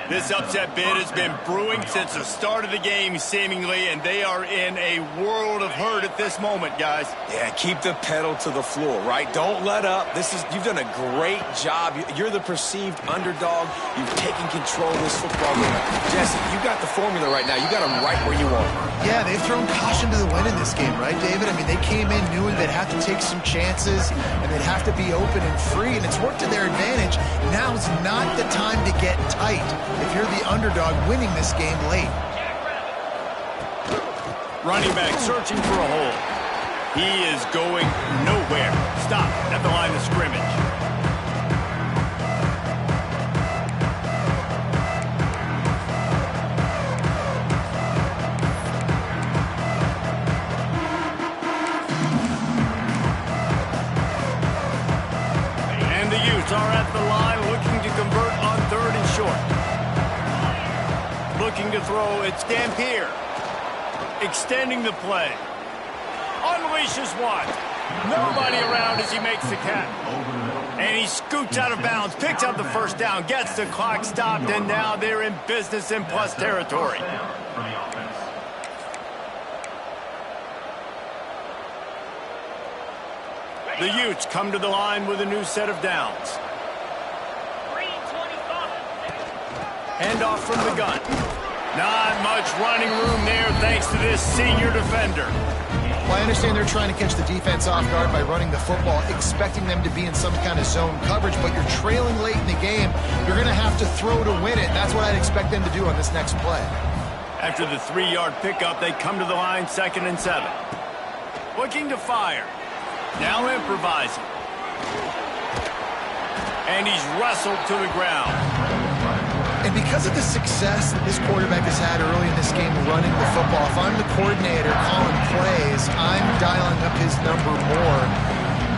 This upset bid has been brewing since the start of the game, seemingly, and they are in a world of hurt at this moment, guys. Yeah, keep the pedal to the floor, right? Don't let up. You've done a great job. You're the perceived underdog. You've taken control of this football game. Jesse, you got the formula right now. You got them right where you want them. Yeah, they've thrown caution to the wind in this game, right, David? I mean, they came in knowing they'd have to take some chances and they'd have to be open and free, and it's worked to their advantage. Now's not the time to get tight if you're the underdog winning this game late. Running back searching for a hole. He is going nowhere. Stop at the line of scrimmage. And the Utes are at the line looking to convert on 3rd and short. Looking to throw, it's Dampier. Extending the play. Unleashes one. Nobody around as he makes the catch. And he scoots out of bounds, picks up the first down, gets the clock stopped, and now they're in business in plus territory. The Utes come to the line with a new set of downs. Handoff from the gun. Not much running room there thanks to this senior defender. Well, I understand they're trying to catch the defense off guard by running the football, expecting them to be in some kind of zone coverage, but you're trailing late in the game. You're going to have to throw to win it. That's what I'd expect them to do on this next play. After the 3-yard pickup, they come to the line 2nd and 7. Looking to fire. Now improvising. And he's wrestled to the ground. And because of the success that this quarterback has had early in this game running the football, if I'm the coordinator calling plays, I'm dialing up his number more.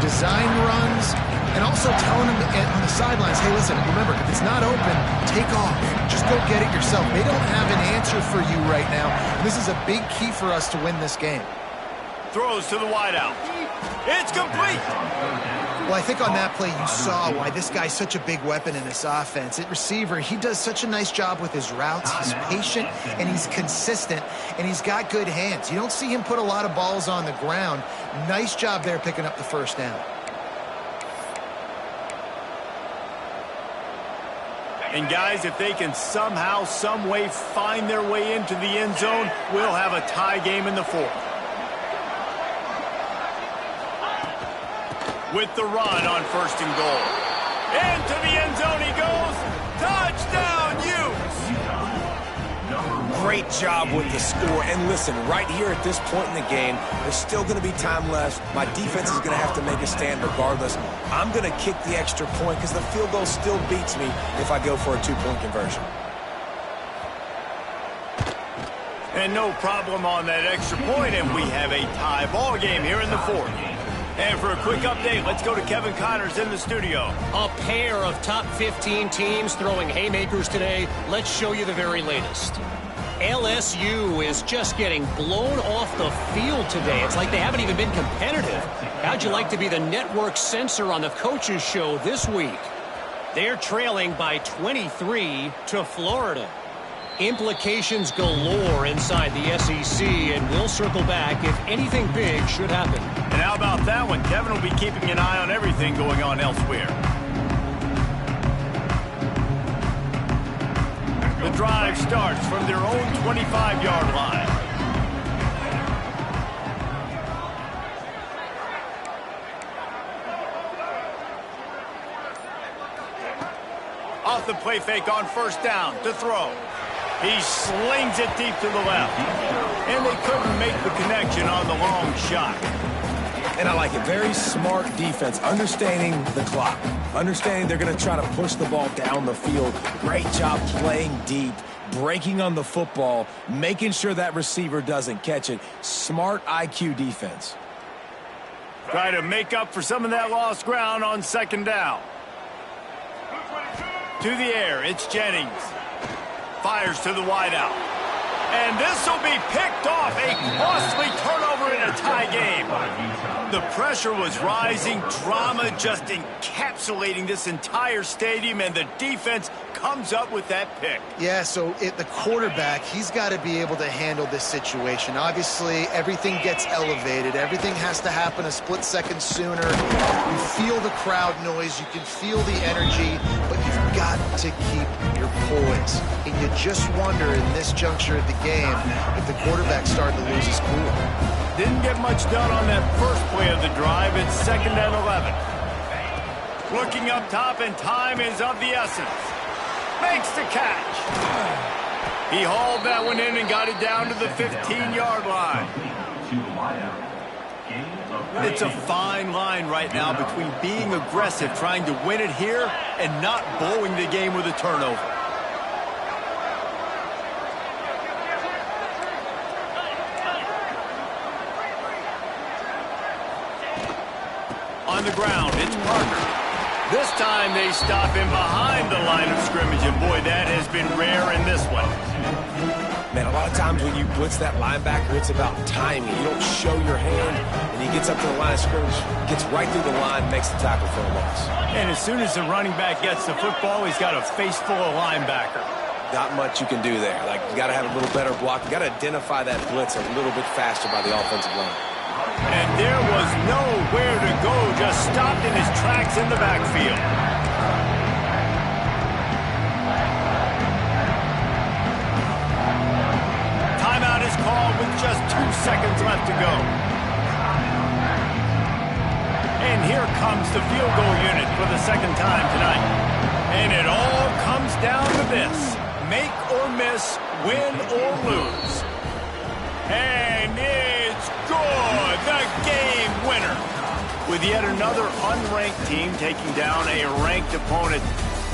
Design runs, and also telling him on the sidelines, hey, listen, remember, if it's not open, take off. Just go get it yourself. They don't have an answer for you right now. This is a big key for us to win this game. Throws to the wideout. It's complete. Well, I think on that play you saw why this guy's such a big weapon in this offense. At receiver, he does such a nice job with his routes. He's patient, and he's consistent, and he's got good hands. You don't see him put a lot of balls on the ground. Nice job there picking up the first down. And guys, if they can somehow, some way find their way into the end zone, we'll have a tie game in the 4th. With the run on 1st and goal. Into the end zone he goes. Touchdown, Utes! Great job with the score. And listen, right here at this point in the game, there's still going to be time left. My defense is going to have to make a stand regardless. I'm going to kick the extra point because the field goal still beats me if I go for a 2-point conversion. And no problem on that extra point, and we have a tie ball game here in the 4th. And for a quick update, let's go to Kevin Connors in the studio. A pair of top 15 teams throwing haymakers today. Let's show you the very latest. LSU is just getting blown off the field today. It's like they haven't even been competitive. How'd you like to be the network censor on the coaches show this week? They're trailing by 23 to Florida. Implications galore inside the SEC, and we'll circle back if anything big should happen. And how about that one? Kevin will be keeping an eye on everything going on elsewhere. The drive starts from their own 25-yard line. Off the play fake on 1st down to throw. He slings it deep to the left. And they couldn't make the connection on the long shot. And I like it. Very smart defense, understanding the clock, understanding they're going to try to push the ball down the field. Great job playing deep, breaking on the football, making sure that receiver doesn't catch it. Smart IQ defense. Try to make up for some of that lost ground on second down. To the air, it's Jennings. Fires to the wideout. And this will be picked off. A costly turnover in a tie game. The pressure was rising. Drama just encapsulating this entire stadium, and the defense comes up with that pick. Yeah, so the quarterback, he's got to be able to handle this situation. Obviously, everything gets elevated. Everything has to happen a split second sooner. You feel the crowd noise. You can feel the energy, but you've got to keep your poise. And you just wonder in this juncture of the game if the quarterback's starting to lose his cool. Didn't get much done on that first play of the drive. It's 2nd and 11. Looking up top, and time is of the essence. Makes the catch. He hauled that one in and got it down to the 15-yard line. It's a fine line right now between being aggressive, trying to win it here, and not blowing the game with a turnover. On the ground, it's Parker. This time they stop him behind the line of scrimmage, and boy, that has been rare in this one. Man, a lot of times when you blitz that linebacker, it's about timing. You don't show your hand, and he gets up to the line of scrimmage, gets right through the line, makes the tackle for a loss. And as soon as the running back gets the football, he's got a face full of linebacker. Not much you can do there. Like, you got to have a little better block. You got to identify that blitz a little bit faster by the offensive line. And there was nowhere to go, just stopped in his tracks in the backfield. Timeout is called with just 2 seconds left to go. And here comes the field goal unit for the second time tonight. And it all comes down to this: make or miss, win or lose. And it's good, the game winner. With yet another unranked team taking down a ranked opponent,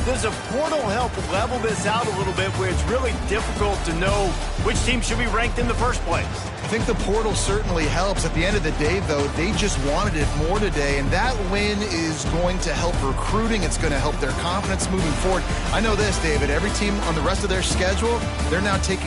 does a portal help level this out a little bit where it's really difficult to know which team should be ranked in the first place? I think the portal certainly helps. At the end of the day, though, they just wanted it more today, and that win is going to help recruiting. It's going to help their confidence moving forward. I know this, David, every team on the rest of their schedule, they're now taking